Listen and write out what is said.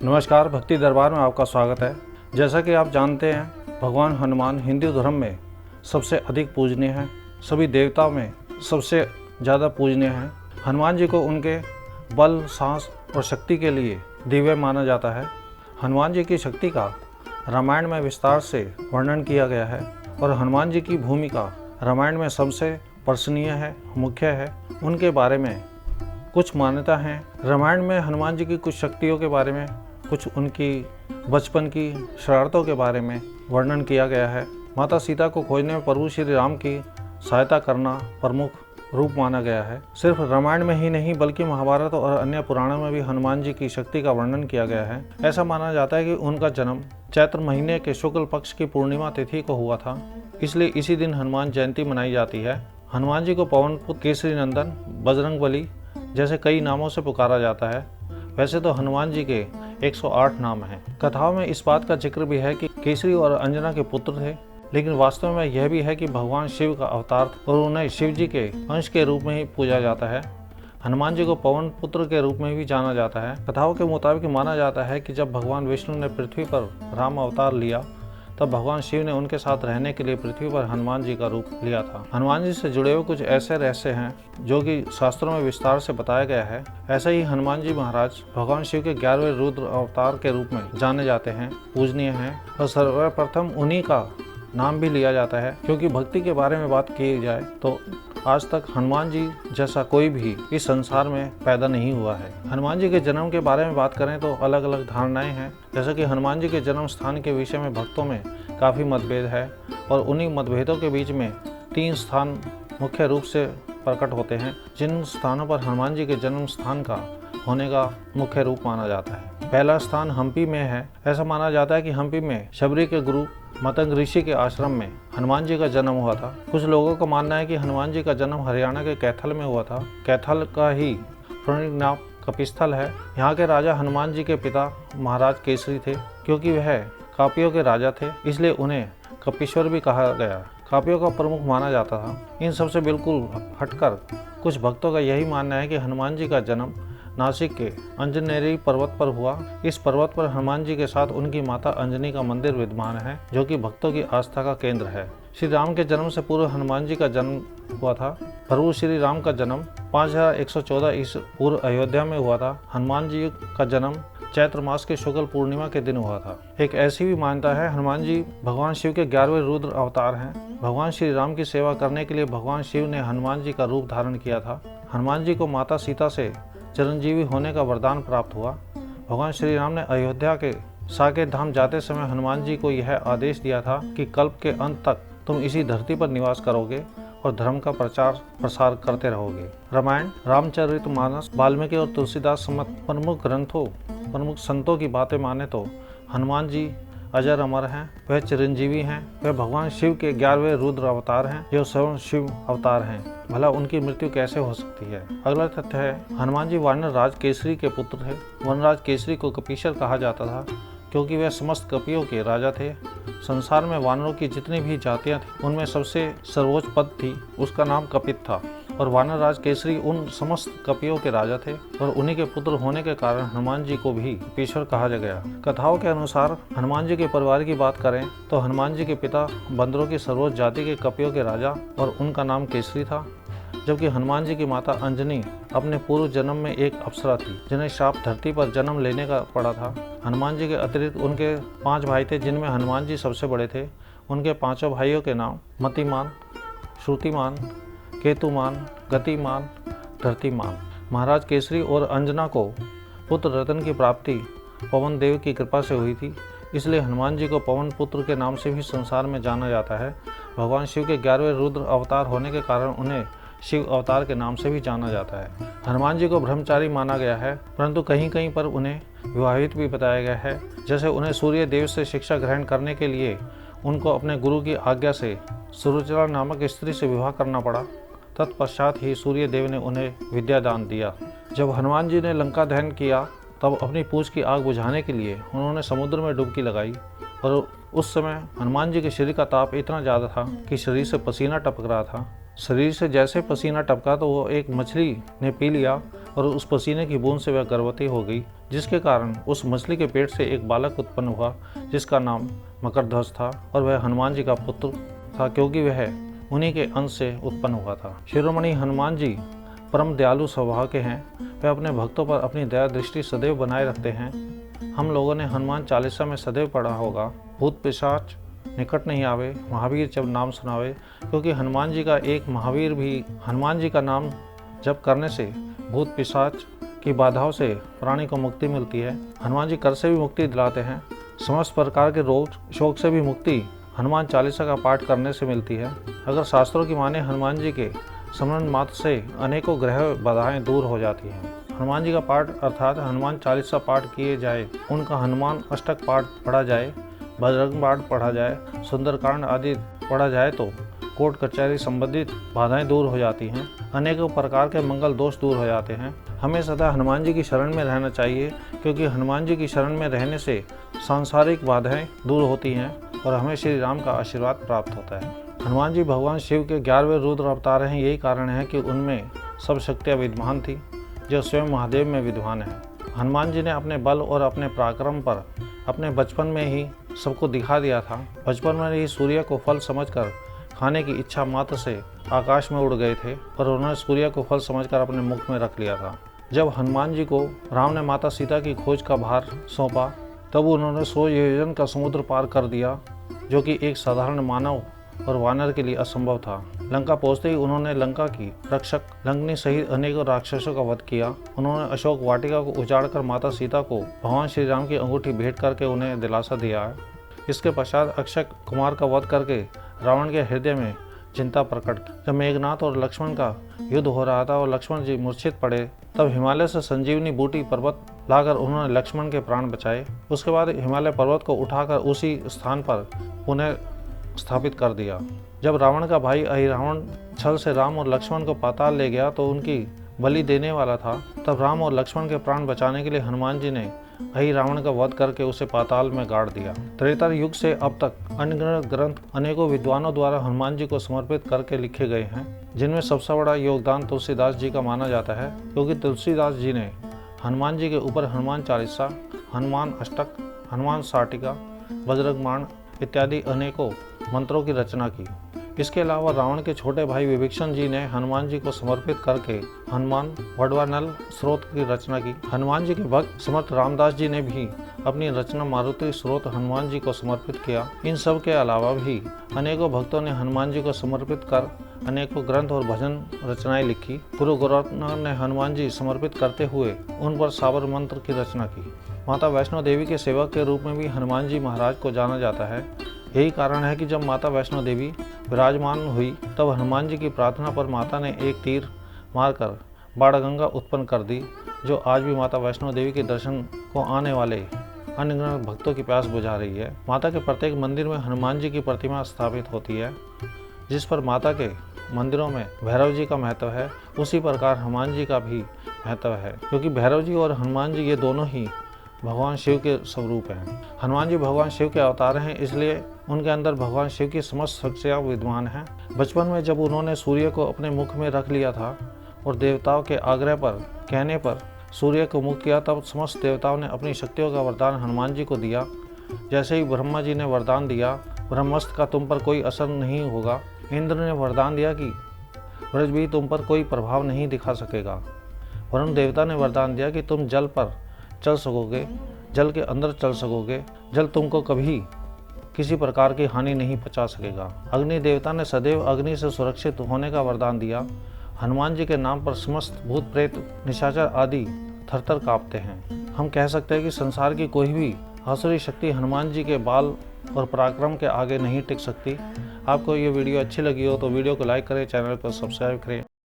नमस्कार, भक्ति दरबार में आपका स्वागत है। जैसा कि आप जानते हैं, भगवान हनुमान हिंदू धर्म में सबसे अधिक पूजनीय हैं। सभी देवताओं में सबसे ज़्यादा पूजनीय हैं। हनुमान जी को उनके बल, साहस और शक्ति के लिए दिव्य माना जाता है। हनुमान जी की शक्ति का रामायण में विस्तार से वर्णन किया गया है और हनुमान जी की भूमिका रामायण में सबसे प्रशंसनीय है, मुख्य है। उनके बारे में कुछ मान्यता हैं। रामायण में हनुमान जी की कुछ शक्तियों के बारे में, कुछ उनकी बचपन की शरारतों के बारे में वर्णन किया गया है। माता सीता को खोजने में प्रभु श्री राम की सहायता करना प्रमुख रूप माना गया है। सिर्फ रामायण में ही नहीं बल्कि महाभारत और अन्य पुराणों में भी हनुमान जी की शक्ति का वर्णन किया गया है। ऐसा माना जाता है कि उनका जन्म चैत्र महीने के शुक्ल पक्ष की पूर्णिमा तिथि को हुआ था, इसलिए इसी दिन हनुमान जयंती मनाई जाती है। हनुमान जी को पवन पुत्र, केसरी नंदन, बजरंगबली जैसे कई नामों से पुकारा जाता है। वैसे तो हनुमान जी के 108 नाम हैं। कथाओं में इस बात का जिक्र भी है कि केसरी और अंजना के पुत्र थे, लेकिन वास्तव में यह भी है कि भगवान शिव का अवतार और उन्हें शिव जी के अंश के रूप में ही पूजा जाता है। हनुमान जी को पवन पुत्र के रूप में भी जाना जाता है। कथाओं के मुताबिक माना जाता है कि जब भगवान विष्णु ने पृथ्वी पर राम अवतार लिया, तब भगवान शिव ने उनके साथ रहने के लिए पृथ्वी पर हनुमान जी का रूप लिया था। हनुमान जी से जुड़े हुए कुछ ऐसे रहस्य हैं जो कि शास्त्रों में विस्तार से बताया गया है। ऐसे ही हनुमान जी महाराज भगवान शिव के 11वें रुद्र अवतार के रूप में जाने जाते हैं, पूजनीय हैं और सर्वप्रथम उन्हीं का नाम भी लिया जाता है, क्योंकि भक्ति के बारे में बात की जाए तो आज तक हनुमान जी जैसा कोई भी इस संसार में पैदा नहीं हुआ है। हनुमान जी के जन्म के बारे में बात करें तो अलग अलग धारणाएं हैं। जैसे कि हनुमान जी के जन्म स्थान के विषय में भक्तों में काफ़ी मतभेद है और उन्हीं मतभेदों के बीच में 3 स्थान मुख्य रूप से प्रकट होते हैं, जिन स्थानों पर हनुमान जी के जन्म स्थान का होने का मुख्य रूप माना जाता है। पहला स्थान हम्पी में है। ऐसा माना जाता है कि हम्पी में शबरी के गुरु मतंग ऋषि के आश्रम में हनुमान जी का जन्म हुआ था। कुछ लोगों का मानना है कि हनुमान जी का जन्म हरियाणा के कैथल में हुआ था। कैथल का ही पौराणिक नाम कपिस्थल है। यहाँ के राजा हनुमान जी के पिता महाराज केसरी थे। क्योंकि वह कापियों के राजा थे, इसलिए उन्हें कपीश्वर भी कहा गया। कापियों का प्रमुख माना जाता था। इन सबसे बिल्कुल हटकर कुछ भक्तों का यही मानना है कि हनुमान जी का जन्म नासिक के अंजनेरी पर्वत पर हुआ। इस पर्वत पर हनुमान जी के साथ उनकी माता अंजनी का मंदिर विद्यमान है, जो कि भक्तों की आस्था का केंद्र है। श्री राम के जन्म से पूर्व हनुमान जी का जन्म हुआ था। प्रभु श्री राम का जन्म 5114 ईसा पूर्व अयोध्या में हुआ था। हनुमान जी का जन्म चैत्र मास के शुक्ल पूर्णिमा के दिन हुआ था। एक ऐसी भी मान्यता है हनुमान जी भगवान शिव के 11वें रुद्र अवतार हैं। भगवान श्री राम की सेवा करने के लिए भगवान शिव ने हनुमान जी का रूप धारण किया था। हनुमान जी को माता सीता से चिरंजीवी होने का वरदान प्राप्त हुआ। भगवान श्री राम ने अयोध्या के साकेत धाम जाते समय हनुमान जी को यह आदेश दिया था कि कल्प के अंत तक तुम इसी धरती पर निवास करोगे और धर्म का प्रचार प्रसार करते रहोगे। रामायण, रामचरितमानस, वाल्मीकि और तुलसीदास समेत प्रमुख संतों की बातें माने तो हनुमान जी अजर अमर हैं। वह चिरंजीवी हैं। वह भगवान शिव के 11वें रुद्र अवतार हैं, जो स्वयं शिव अवतार हैं। भला उनकी मृत्यु कैसे हो सकती है? अगला तथ्य है हनुमान जी वानर राज केसरी के पुत्र थे। वनराज केसरी को कपीश्वर कहा जाता था, क्योंकि वह समस्त कपियों के राजा थे। संसार में वानरों की जितनी भी जातियां थी, उनमें सबसे सर्वोच्च पद थी, उसका नाम कपित था। और वानर राज केसरी उन समस्त कपियों के राजा थे और उन्हीं के पुत्र होने के कारण हनुमान जी को भी कपीश्वर कहा गया। कथाओं के अनुसार हनुमान जी के परिवार की बात करें तो हनुमान जी के पिता बंदरों की सर्वोच्च जाति के कपियों के राजा और उनका नाम केसरी था, जबकि हनुमान जी की माता अंजनी अपने पूर्व जन्म में एक अप्सरा थी, जिन्हें श्राप धरती पर जन्म लेने का पड़ा था। हनुमान जी के अतिरिक्त उनके 5 भाई थे, जिनमें हनुमान जी सबसे बड़े थे। उनके 5 भाइयों के नाम मतिमान, श्रुतिमान, केतुमान, गतिमान, धरतीमान। महाराज केसरी और अंजना को पुत्र रतन की प्राप्ति पवन देव की कृपा से हुई थी, इसलिए हनुमान जी को पवन पुत्र के नाम से भी संसार में जाना जाता है। भगवान शिव के 11वें रुद्र अवतार होने के कारण उन्हें शिव अवतार के नाम से भी जाना जाता है। हनुमान जी को ब्रह्मचारी माना गया है, परंतु कहीं कहीं पर उन्हें विवाहित भी बताया गया है। जैसे उन्हें सूर्य देव से शिक्षा ग्रहण करने के लिए उनको अपने गुरु की आज्ञा से सुरुचिरा नामक स्त्री से विवाह करना पड़ा। तत्पश्चात ही सूर्य देव ने उन्हें विद्यादान दिया। जब हनुमान जी ने लंका दहन किया, तब अपनी पूंछ की आग बुझाने के लिए उन्होंने समुद्र में डुबकी लगाई और उस समय हनुमान जी के शरीर का ताप इतना ज़्यादा था कि शरीर से पसीना टपक रहा था। शरीर से जैसे पसीना टपका तो वो एक मछली ने पी लिया और उस पसीने की बूंद से वह गर्भवती हो गई, जिसके कारण उस मछली के पेट से एक बालक उत्पन्न हुआ जिसका नाम मकरध्वज था और वह हनुमान जी का पुत्र था, क्योंकि वह उन्हीं के अंश से उत्पन्न हुआ था। शिरोमणि हनुमान जी परम दयालु स्वभाव के हैं। वे अपने भक्तों पर अपनी दया दृष्टि सदैव बनाए रखते हैं। हम लोगों ने हनुमान चालीसा में सदैव पढ़ा होगा, भूत पिशाच निकट नहीं आवे, महावीर जब नाम सुनावे, क्योंकि हनुमान जी का नाम जप करने से भूत पिशाच की बाधाओं से प्राणी को मुक्ति मिलती है। हनुमान जी कर से भी मुक्ति दिलाते हैं। समस्त प्रकार के रोग शोक से भी मुक्ति हनुमान चालीसा का पाठ करने से मिलती है। अगर शास्त्रों की माने हनुमान जी के स्मरण मात्र से अनेकों ग्रह बाधाएं दूर हो जाती हैं। हनुमान जी का पाठ अर्थात हनुमान चालीसा पाठ किए जाए, उनका हनुमान अष्टक पाठ पढ़ा जाए, बजरंग बाण पढ़ा जाए, सुंदरकांड आदि पढ़ा जाए तो कोर्ट कचहरी संबंधित बाधाएं दूर हो जाती हैं, अनेकों प्रकार के मंगल दोष दूर हो जाते हैं। हमें सदा हनुमान जी की शरण में रहना चाहिए, क्योंकि हनुमान जी की शरण में रहने से सांसारिक बाधाएं दूर होती हैं और हमें श्री राम का आशीर्वाद प्राप्त होता है। हनुमान जी भगवान शिव के 11वें रुद्र अवतार हैं। यही कारण है कि उनमें सब शक्तियाँ विद्यमान थी जो स्वयं महादेव में विद्यमान है। हनुमान जी ने अपने बल और अपने पराक्रम पर अपने बचपन में ही सबको दिखा दिया था। बचपन में ही सूर्य को फल समझकर खाने की इच्छा मात्र से आकाश में उड़ गए थे और उन्होंने सूर्य को फल समझकर अपने मुख में रख लिया था। जब हनुमान जी को राम ने माता सीता की खोज का भार सौंपा, तब उन्होंने 100 योजन का समुद्र पार कर दिया, जो कि एक साधारण मानव और वानर के लिए असंभव था। लंका पहुंचते ही उन्होंने लंका की रक्षक लंकनी सहित अनेकों राक्षसों का वध किया। उन्होंने अशोक वाटिका को उजाड़कर माता सीता को भगवान श्री राम की अंगूठी भेंट करके उन्हें दिलासा दिया है। इसके पश्चात अक्षय कुमार का वध करके रावण के हृदय में चिंता प्रकट की। जब मेघनाथ और लक्ष्मण का युद्ध हो रहा था और लक्ष्मण जी मूर्छित पड़े, तब हिमालय से संजीवनी बूटी पर्वत लाकर उन्होंने लक्ष्मण के प्राण बचाए। उसके बाद हिमालय पर्वत को उठाकर उसी स्थान पर पुनः स्थापित कर दिया। जब रावण का भाई अहिरावण छल से राम और लक्ष्मण को पाताल ले गया तो उनकी बलि देने वाला था, तब राम और लक्ष्मण के प्राण बचाने के लिए हनुमान जी ने अहिरावण का वध करके उसे पाताल में गाड़ दिया। त्रेता युग से अब तक अनगिनत ग्रंथ अनेकों विद्वानों द्वारा हनुमान जी को समर्पित करके लिखे गए हैं, जिनमें सबसे बड़ा योगदान तुलसीदास जी का माना जाता है, क्योंकि तुलसीदास जी ने हनुमान जी के ऊपर हनुमान चालीसा, हनुमान अष्टक, हनुमान साटिका, बजरंग बाण इत्यादि अनेकों मंत्रों की रचना की। इसके अलावा रावण के छोटे भाई विभीषण जी ने हनुमान जी को समर्पित करके हनुमान वडवानल स्रोत की रचना की। हनुमान जी के भक्त समर्थ रामदास जी ने भी अपनी रचना मारुति स्रोत हनुमान जी को समर्पित किया। इन सब के अलावा भी अनेकों भक्तों ने हनुमान जी को समर्पित कर अनेकों ग्रंथ और भजन रचनाएं लिखी। गुरु गोरखनाथ ने हनुमान जी समर्पित करते हुए उन पर साबर मंत्र की रचना की। माता वैष्णो देवी के सेवक के रूप में भी हनुमान जी महाराज को जाना जाता है। यही कारण है कि जब माता वैष्णो देवी विराजमान हुई, तब हनुमान जी की प्रार्थना पर माता ने एक तीर मारकर बाणगंगा उत्पन्न कर दी, जो आज भी माता वैष्णो देवी के दर्शन को आने वाले अनगिनत भक्तों की प्यास बुझा रही है। माता के प्रत्येक मंदिर में हनुमान जी की प्रतिमा स्थापित होती है। जिस पर माता के मंदिरों में भैरव जी का महत्व है, उसी प्रकार हनुमान जी का भी महत्व है, क्योंकि भैरव जी और हनुमान जी ये दोनों ही भगवान शिव के स्वरूप हैं। हनुमान जी भगवान शिव के अवतार हैं, इसलिए उनके अंदर भगवान शिव की समस्त शक्तियाँ विद्यमान हैं। बचपन में जब उन्होंने सूर्य को अपने मुख में रख लिया था और देवताओं के आग्रह पर कहने पर सूर्य को मुक्त किया, तब समस्त देवताओं ने अपनी शक्तियों का वरदान हनुमान जी को दिया। जैसे ही ब्रह्मा जी ने वरदान दिया, ब्रह्मास्त्र का तुम पर कोई असर नहीं होगा। इंद्र ने वरदान दिया कि ब्रज भी तुम पर कोई प्रभाव नहीं दिखा सकेगा। वरुण देवता ने वरदान दिया कि तुम जल पर चल सकोगे, जल के अंदर चल सकोगे, जल तुमको कभी किसी प्रकार की हानि नहीं पहुंचा सकेगा। अग्नि देवता ने सदैव अग्नि से सुरक्षित होने का वरदान दिया। हनुमान जी के नाम पर समस्त भूत प्रेत निशाचर आदि थरथर कांपते हैं। हम कह सकते हैं कि संसार की कोई भी आसुरी शक्ति हनुमान जी के बाल और पराक्रम के आगे नहीं टिक सकती। आपको ये वीडियो अच्छी लगी हो तो वीडियो को लाइक करें, चैनल को सब्सक्राइब करें।